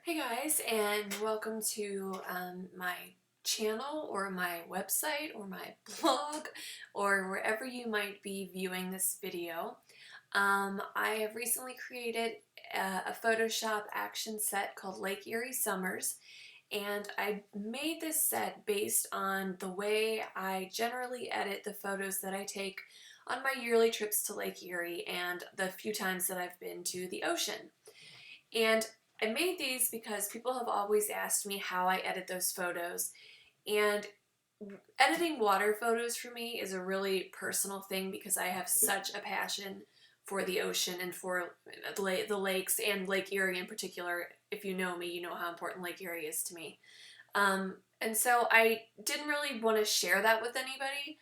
Hey guys, and welcome to my channel or my website or my blog or wherever you might be viewing this video. I have recently created a Photoshop action set called Lake Erie Summers, and I made this set based on the way I generally edit the photos that I take on my yearly trips to Lake Erie and the few times that I've been to the ocean. And I made these because people have always asked me how I edit those photos. And editing water photos for me is a really personal thing because I have such a passion for the ocean and for the lakes and Lake Erie in particular. If you know me, you know how important Lake Erie is to me. And so I didn't really want to share that with anybody.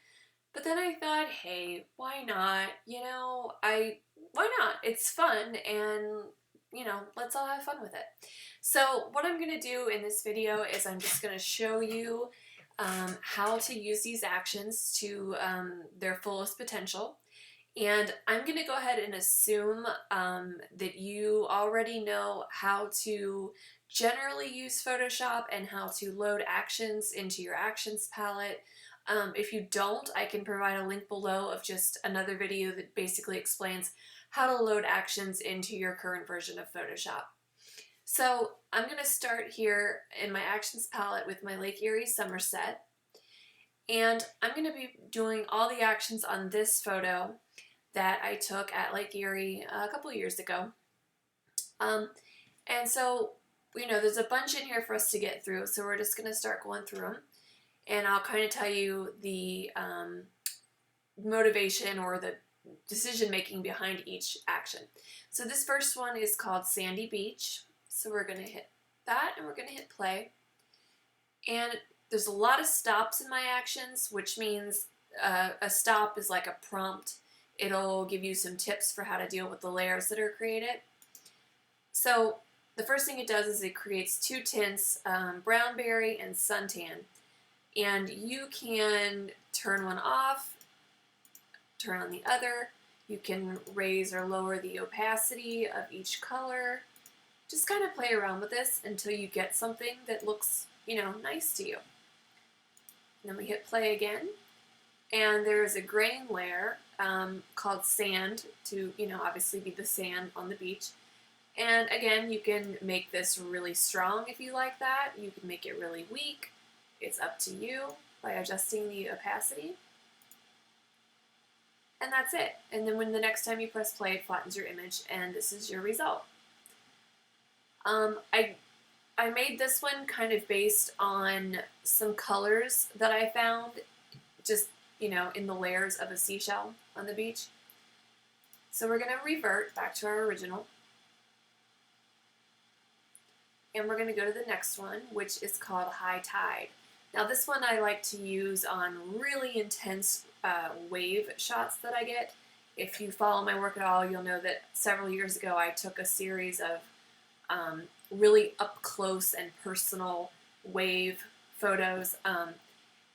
But then I thought, hey, why not? Why not? It's fun and let's all have fun with it. So what I'm going to do in this video is I'm just going to show you how to use these actions to their fullest potential. And I'm going to go ahead and assume that you already know how to generally use Photoshop and how to load actions into your actions palette. If you don't, I can provide a link below of just another video that basically explains how to load actions into your current version of Photoshop. So I'm going to start here in my actions palette with my Lake Erie summer set. And I'm going to be doing all the actions on this photo that I took at Lake Erie a couple of years ago. And so, there's a bunch in here for us to get through, so we're just going to start going through them. And I'll kind of tell you the motivation or the decision making behind each action. So this first one is called Sandy Beach. So we're going to hit that and we're going to hit play. And there's a lot of stops in my actions, which means a stop is like a prompt. It'll give you some tips for how to deal with the layers that are created. So the first thing it does is it creates two tints, brown berry and suntan. And you can turn one off, turn on the other. You can raise or lower the opacity of each color. Just kind of play around with this until you get something that looks, nice to you. And then we hit play again. And there's a grain layer called sand to, obviously be the sand on the beach. And again, you can make this really strong if you like that. You can make it really weak. It's up to you by adjusting the opacity. And that's it. And then when the next time you press play, it flattens your image, and this is your result. I made this one kind of based on some colors that I found just, in the layers of a seashell on the beach. So we're going to revert back to our original. And we're going to go to the next one, which is called High Tide. Now this one I like to use on really intense wave shots that I get. If you follow my work at all, you'll know that several years ago I took a series of really up close and personal wave photos.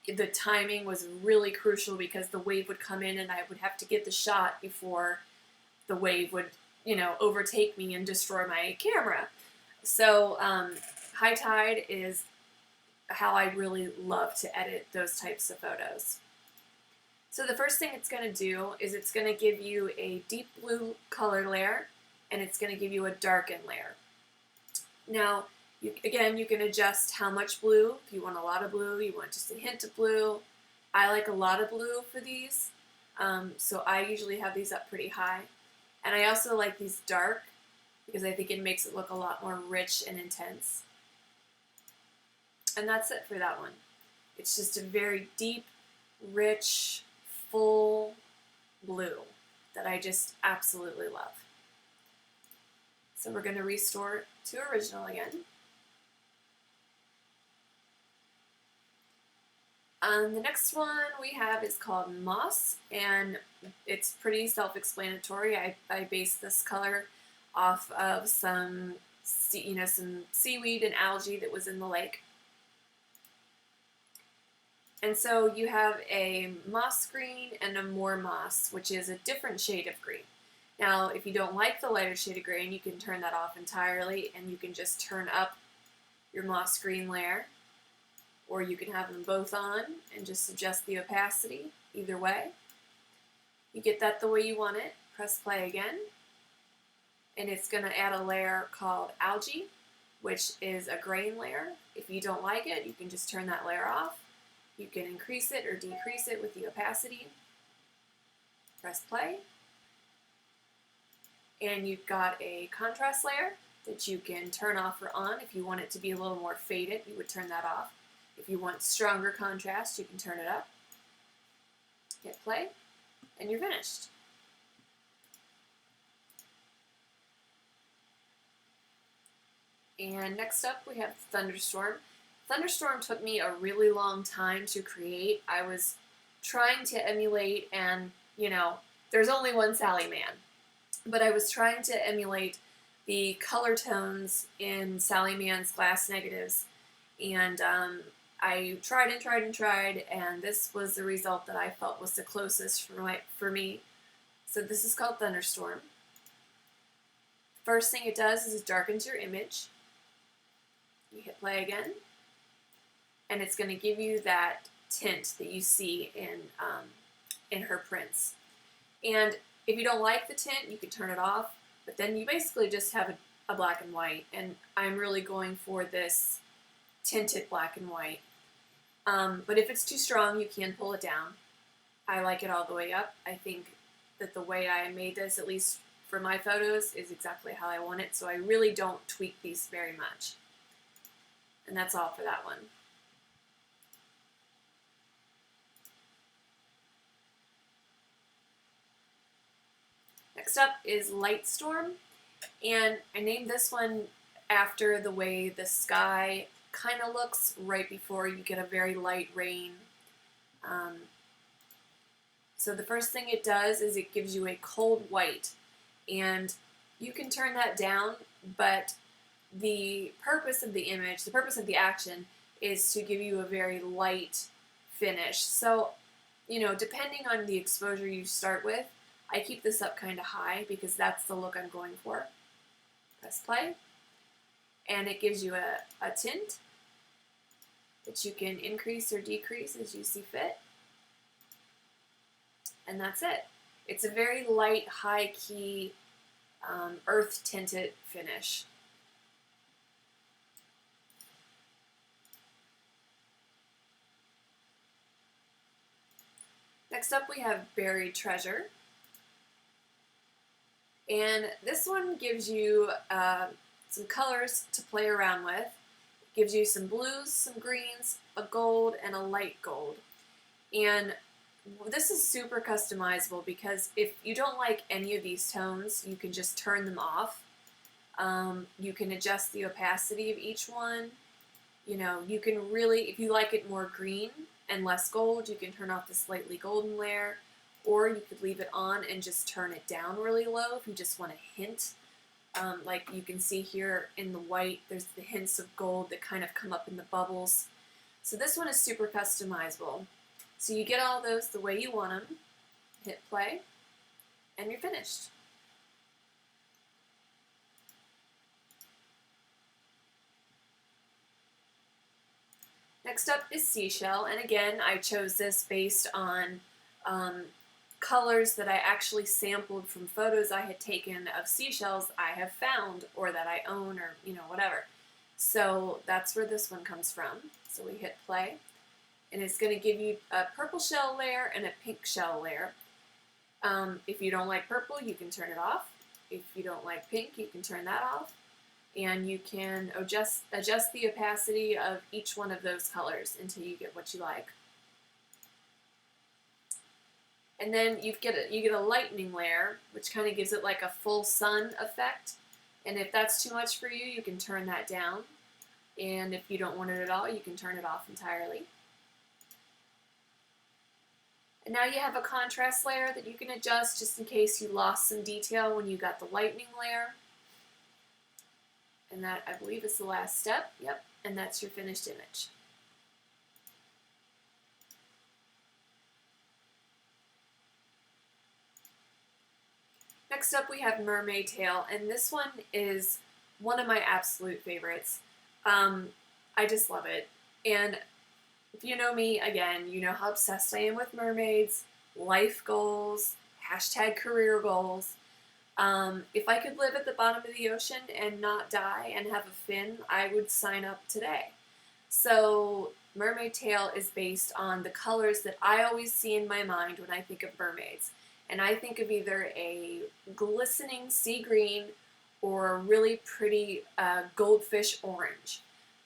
The timing was really crucial because the wave would come in and I would have to get the shot before the wave would, overtake me and destroy my camera. So High Tide is how I really love to edit those types of photos. So the first thing it's going to do is it's going to give you a deep blue color layer and it's going to give you a darken layer. Now, you can adjust how much blue. If you want a lot of blue, you want just a hint of blue. I like a lot of blue for these, so I usually have these up pretty high. And I also like these dark because I think it makes it look a lot more rich and intense. And that's it for that one. It's just a very deep, rich, full blue that I just absolutely love. So we're going to restore to original again. The next one we have is called Moss, and it's pretty self-explanatory. I based this color off of some seaweed and algae that was in the lake. And so you have a moss green and a more moss, which is a different shade of green. Now, if you don't like the lighter shade of green, you can turn that off entirely, and you can just turn up your moss green layer, or you can have them both on and just adjust the opacity. Either way, you get that the way you want it. Press play again, and it's going to add a layer called algae, which is a grain layer. If you don't like it, you can just turn that layer off. You can increase it or decrease it with the opacity. Press play, and you've got a contrast layer that you can turn off or on. If you want it to be a little more faded, you would turn that off. If you want stronger contrast, you can turn it up. Hit play, and you're finished. And next up we have Thunderstorm. Thunderstorm took me a really long time to create. I was trying to emulate, and you know, there's only one Sally Man, but I was trying to emulate the color tones in Sally Mann's glass negatives, and I tried and tried and tried, and this was the result that I felt was the closest for me. So this is called Thunderstorm. First thing it does is it darkens your image. You hit play again, and it's going to give you that tint that you see in her prints. And if you don't like the tint, you can turn it off, but then you basically just have a black and white, and I'm really going for this tinted black and white. But if it's too strong, you can pull it down. I like it all the way up. I think that the way I made this, at least for my photos, is exactly how I want it, so I really don't tweak these very much. And that's all for that one. Next up is Lightstorm, and I named this one after the way the sky kind of looks right before you get a very light rain. So the first thing it does is it gives you a cold white, and you can turn that down, but the purpose of the image, the purpose of the action, is to give you a very light finish. So, you know, depending on the exposure you start with, I keep this up kind of high because that's the look I'm going for. Press play, and it gives you a tint that you can increase or decrease as you see fit. And that's it. It's a very light, high-key, earth-tinted finish. Next up we have Buried Treasure. And this one gives you some colors to play around with. It gives you some blues, some greens, a gold, and a light gold. And this is super customizable because if you don't like any of these tones, you can just turn them off. You can adjust the opacity of each one. You know, you can really, if you like it more green and less gold, you can turn off the slightly golden layer, or you could leave it on and just turn it down really low if you just want a hint. Like you can see here in the white, there's the hints of gold that kind of come up in the bubbles. So this one is super customizable. So you get all those the way you want them, hit play, and you're finished. Next up is Seashell, and again, I chose this based on colors that I actually sampled from photos I had taken of seashells I have found or that I own, or you know, whatever. So that's where this one comes from. So we hit play, and it's going to give you a purple shell layer and a pink shell layer. If you don't like purple, you can turn it off. If you don't like pink, you can turn that off. And you can adjust the opacity of each one of those colors until you get what you like. And then you get a lightning layer, which kind of gives it like a full sun effect. And if that's too much for you, you can turn that down. And if you don't want it at all, you can turn it off entirely. And now you have a contrast layer that you can adjust just in case you lost some detail when you got the lightning layer. And that, I believe, is the last step. Yep, and that's your finished image. Next up we have Mermaid Tail, and this one is one of my absolute favorites. I just love it. And if you know me, again, you know how obsessed I am with mermaids, life goals, hashtag career goals. If I could live at the bottom of the ocean and not die and have a fin, I would sign up today. So Mermaid Tail is based on the colors that I always see in my mind when I think of mermaids. And I think of either a glistening sea green or a really pretty goldfish orange.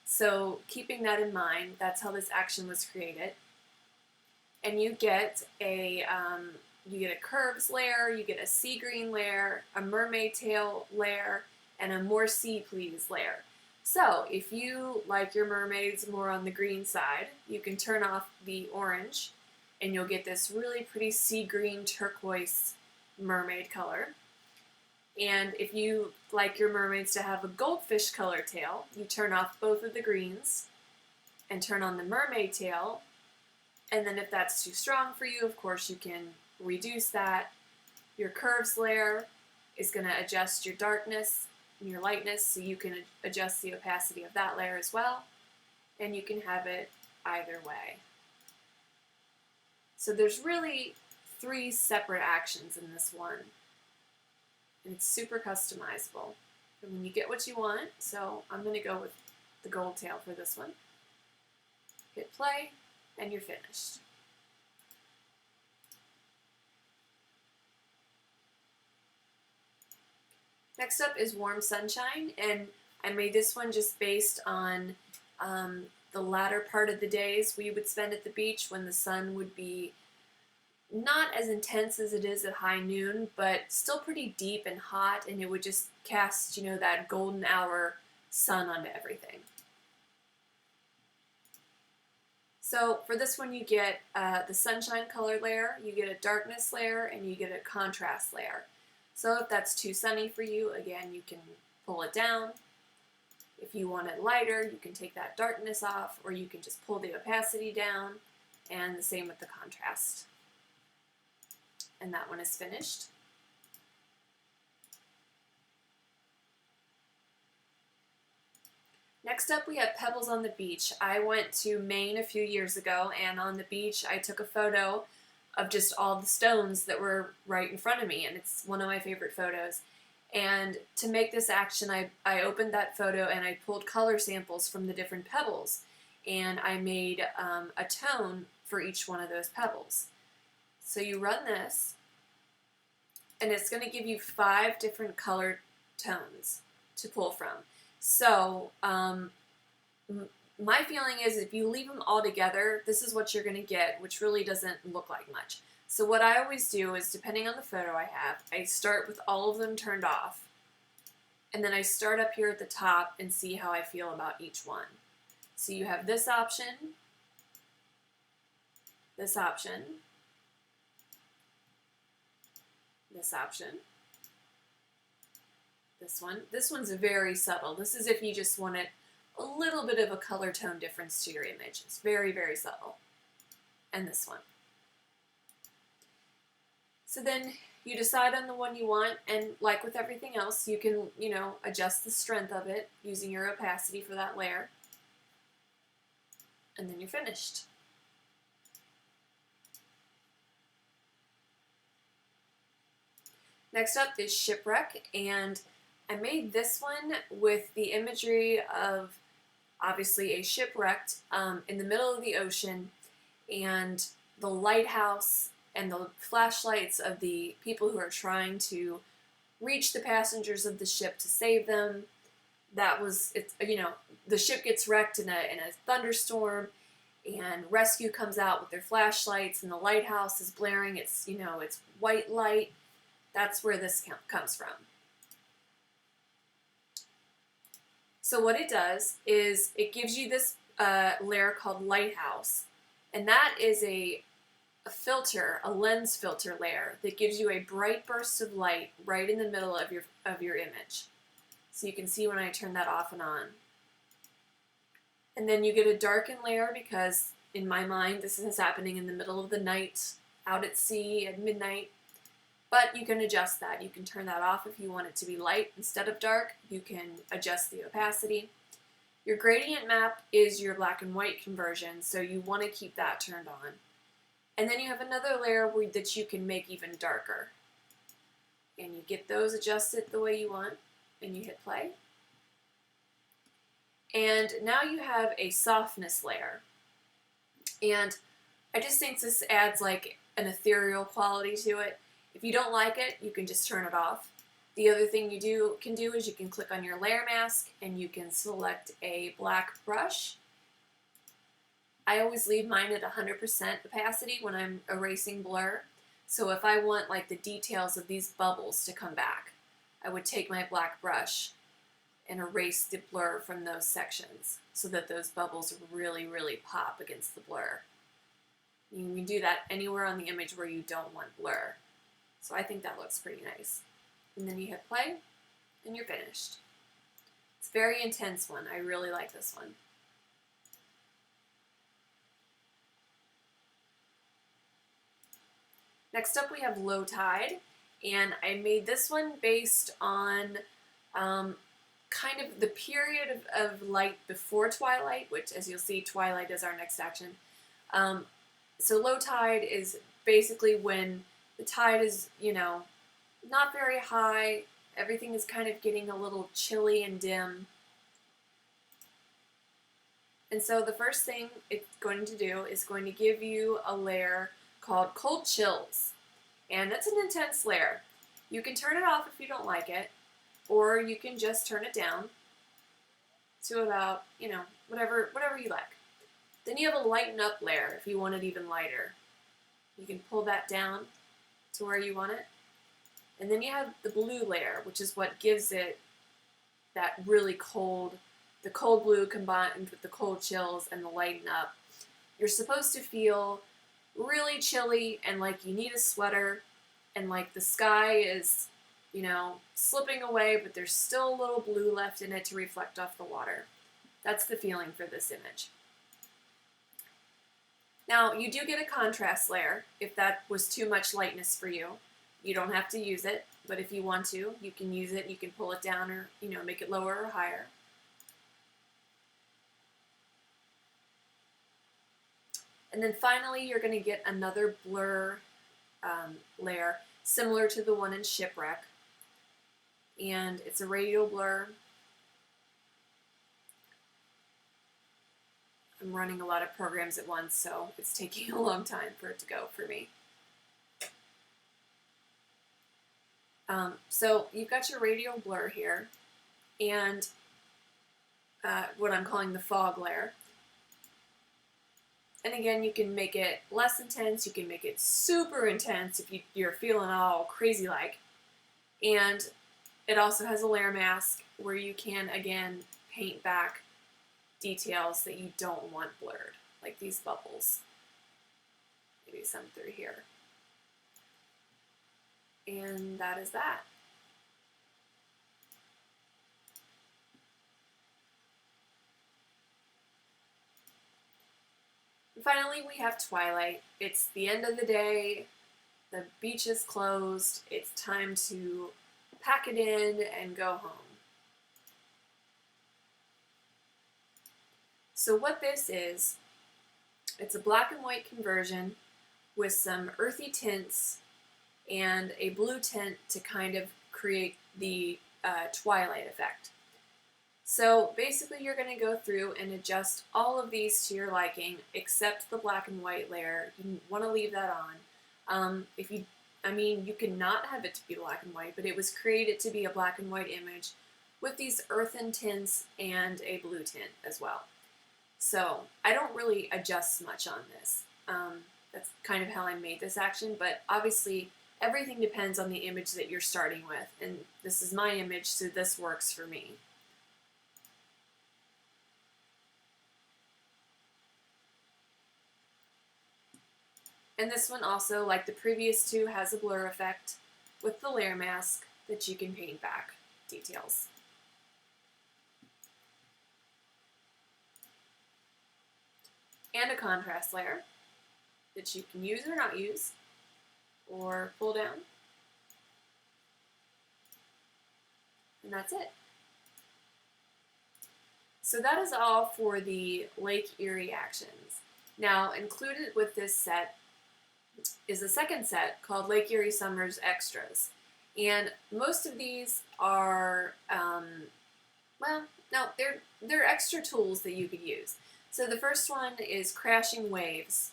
So keeping that in mind, that's how this action was created. And you get a curves layer, you get a sea green layer, a mermaid tail layer, and a more sea please layer. So if you like your mermaids more on the green side, you can turn off the orange and you'll get this really pretty sea green turquoise mermaid color. And if you like your mermaids to have a goldfish color tail, you turn off both of the greens and turn on the mermaid tail. And then if that's too strong for you, of course you can reduce that. Your curves layer is going to adjust your darkness and your lightness, so you can adjust the opacity of that layer as well. And you can have it either way. So there's really 3 separate actions in this one. And it's super customizable. And when you get what you want, so I'm going to go with the gold tail for this one. Hit play, and you're finished. Next up is Warm Sunshine, and I made this one just based on the latter part of the days we would spend at the beach when the sun would be not as intense as it is at high noon, but still pretty deep and hot, and it would just cast, you know, that golden hour sun onto everything. So for this one you get the sunshine color layer, you get a darkness layer, and you get a contrast layer. So if that's too sunny for you, again, you can pull it down. If you want it lighter, you can take that darkness off, or you can just pull the opacity down, and the same with the contrast. And that one is finished. Next up we have Pebbles on the beach. I went to Maine a few years ago, and on the beach I took a photo of just all the stones that were right in front of me, and it's one of my favorite photos. And to make this action, I opened that photo and I pulled color samples from the different pebbles, and I made a tone for each one of those pebbles. So you run this, and it's going to give you 5 different color tones to pull from. So my feeling is if you leave them all together, this is what you're going to get, which really doesn't look like much. So what I always do is, depending on the photo I have, I start with all of them turned off, and then I start up here at the top and see how I feel about each one. So you have this option, this option, this option, this one. This one's very subtle. This is if you just wanted a little bit of a color tone difference to your image. It's very, very subtle. And this one. So then you decide on the one you want, and like with everything else, you can, you know, adjust the strength of it using your opacity for that layer. And then you're finished. Next up is Shipwreck, and I made this one with the imagery of obviously a shipwrecked in the middle of the ocean, and the lighthouse and the flashlights of the people who are trying to reach the passengers of the ship to save them. That was, it's, you know, the ship gets wrecked in a thunderstorm, and rescue comes out with their flashlights, and the lighthouse is blaring its, you know, its white light. That's where this comes from. So what it does is it gives you this layer called lighthouse, and that is a filter, a lens filter layer that gives you a bright burst of light right in the middle of your image. So you can see when I turn that off and on. And then you get a darken layer because in my mind this is happening in the middle of the night, out at sea at midnight. But you can adjust that. You can turn that off if you want it to be light instead of dark. You can adjust the opacity. Your gradient map is your black and white conversion, so you want to keep that turned on. And then you have another layer that you can make even darker. And you get those adjusted the way you want, and you hit play. And now you have a softness layer. And I just think this adds like an ethereal quality to it. If you don't like it, you can just turn it off. The other thing you can do is you can click on your layer mask and you can select a black brush. I always leave mine at 100% opacity when I'm erasing blur. So if I want like the details of these bubbles to come back, I would take my black brush and erase the blur from those sections so that those bubbles really, really pop against the blur. You can do that anywhere on the image where you don't want blur. So I think that looks pretty nice. And then you hit play, and you're finished. It's a very intense one. I really like this one. Next up we have Low Tide, and I made this one based on kind of the period of light before Twilight, which, as you'll see, Twilight is our next action. So low tide is basically when the tide is, you know, not very high. Everything is kind of getting a little chilly and dim. And so the first thing it's going to do is going to give you a layer called Cold Chills. And that's an intense layer. You can turn it off if you don't like it, or you can just turn it down to about, you know, whatever you like. Then you have a lighten up layer if you want it even lighter. You can pull that down to where you want it. And then you have the blue layer, which is what gives it that really cold, the cold blue combined with the cold chills and the lighten up. You're supposed to feel really chilly and like you need a sweater and like the sky is, you know, slipping away, but there's still a little blue left in it to reflect off the water. That's the feeling for this image. Now, you do get a contrast layer if that was too much lightness for you. You don't have to use it, but if you want to, you can use it. You can pull it down or, you know, make it lower or higher. And then finally, you're going to get another blur layer similar to the one in Shipwreck. And it's a radial blur. I'm running a lot of programs at once, so it's taking a long time for it to go for me. So you've got your radial blur here, and what I'm calling the fog layer. And again, you can make it less intense, you can make it super intense if you're feeling all crazy like. And it also has a layer mask where you can, again, paint back details that you don't want blurred, like these bubbles. Maybe some through here. And that is that. And finally, we have Twilight. It's the end of the day, the beach is closed, it's time to pack it in and go home. So what this is, it's a black and white conversion with some earthy tints and a blue tint to kind of create the twilight effect. So basically you're going to go through and adjust all of these to your liking except the black and white layer. You want to leave that on. You cannot have it to be black and white, but it was created to be a black and white image with these earthen tints and a blue tint as well. So I don't really adjust much on this. That's kind of how I made this action, but obviously everything depends on the image that you're starting with, and this is my image, so this works for me. And this one also, like the previous two, has a blur effect with the layer mask that you can paint back details. And a contrast layer that you can use or not use, or pull down. And that's it. So that is all for the Lake Erie actions. Now, included with this set is a second set called Lake Erie Summers Extras. And most of these are, well, no, they're extra tools that you could use. So the first one is Crashing Waves.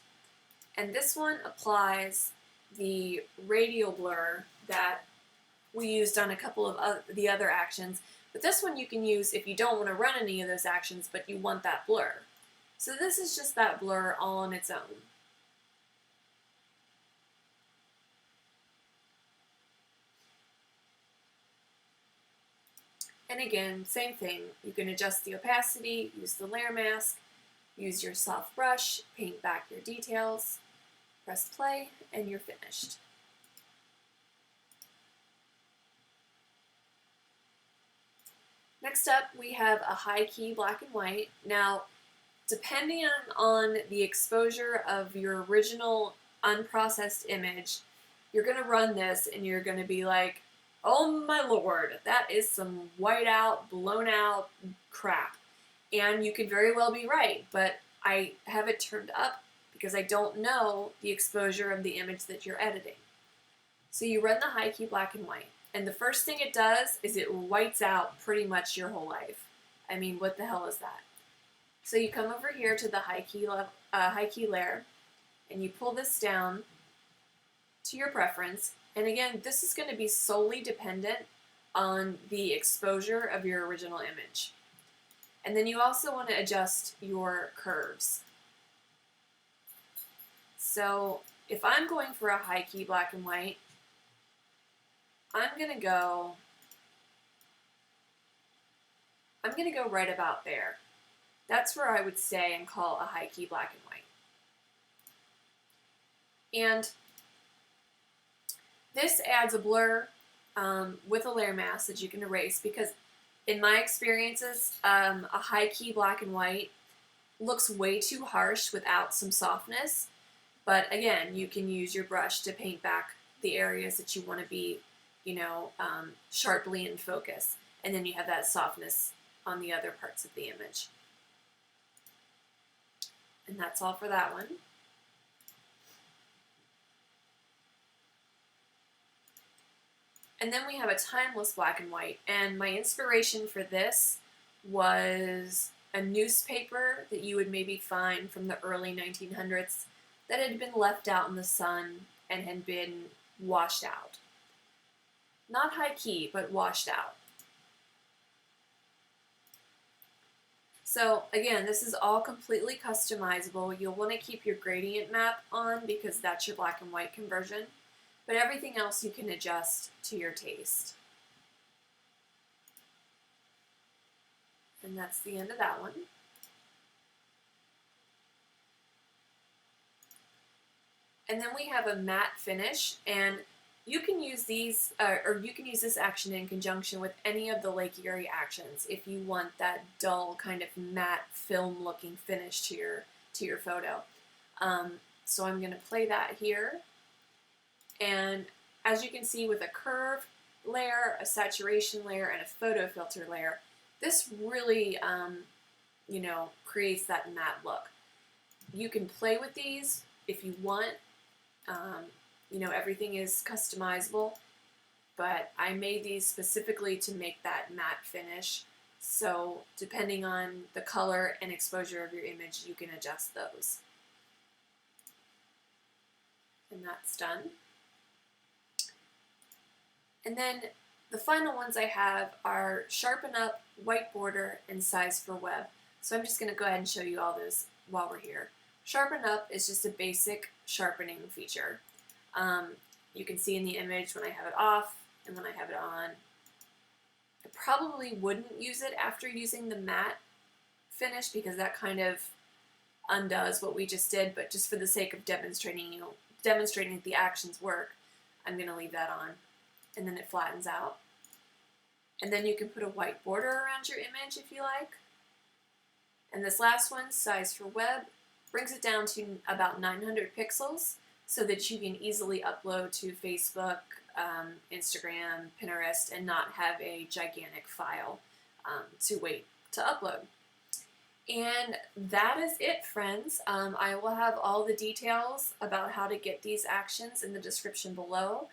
And this one applies the radial blur that we used on a couple of the other actions. But this one you can use if you don't want to run any of those actions, but you want that blur. So this is just that blur all on its own. And again, same thing. You can adjust the opacity, use the layer mask, use your soft brush, paint back your details, press play, and you're finished. Next up, we have a high key black and white. Now, depending on the exposure of your original unprocessed image, you're going to run this and you're going to be like, oh my lord, that is some white out, blown out crap. And you could very well be right, but I have it turned up because I don't know the exposure of the image that you're editing. So you run the high key black and white, and the first thing it does is it whites out pretty much your whole life. I mean, what the hell is that? So you come over here to the high key layer, and you pull this down to your preference. And again, this is going to be solely dependent on the exposure of your original image. And then you also want to adjust your curves. So if I'm going for a high key black and white, I'm going to go right about there. That's where I would stay and call a high key black and white. And this adds a blur with a layer mask that you can erase, because in my experiences, a high key black and white looks way too harsh without some softness. But again, you can use your brush to paint back the areas that you want to be, sharply in focus. And then you have that softness on the other parts of the image. And that's all for that one. And then we have a timeless black and white. And my inspiration for this was a newspaper that you would maybe find from the early 1900s that had been left out in the sun and had been washed out. Not high key, but washed out. So again, this is all completely customizable. You'll want to keep your gradient map on because that's your black and white conversion. But everything else you can adjust to your taste. And that's the end of that one. And then we have a matte finish, and you can use these, or you can use this action in conjunction with any of the Lake Erie actions if you want that dull kind of matte film-looking finish to your photo. So I'm going to play that here, and as you can see, with a curve layer, a saturation layer, and a photo filter layer, this really, creates that matte look. You can play with these if you want. Everything is customizable, but I made these specifically to make that matte finish. So depending on the color and exposure of your image, you can adjust those. And that's done. And then the final ones I have are Sharpen Up, White Border, and Size for Web. So I'm just going to go ahead and show you all those while we're here. Sharpen Up is just a basic sharpening feature. You can see in the image when I have it off and when I have it on. I probably wouldn't use it after using the matte finish because that kind of undoes what we just did, but just for the sake of demonstrating that the actions work, I'm going to leave that on. And then it flattens out. And then you can put a white border around your image if you like. And this last one, Size for Web, brings it down to about 900 pixels so that you can easily upload to Facebook, Instagram, Pinterest, and not have a gigantic file to wait to upload. And that is it, friends. I will have all the details about how to get these actions in the description below.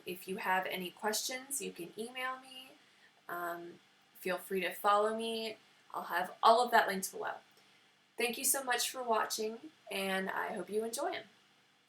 If you have any questions, you can email me. Feel free to follow me. I'll have all of that linked below. Thank you so much for watching, and I hope you enjoy them.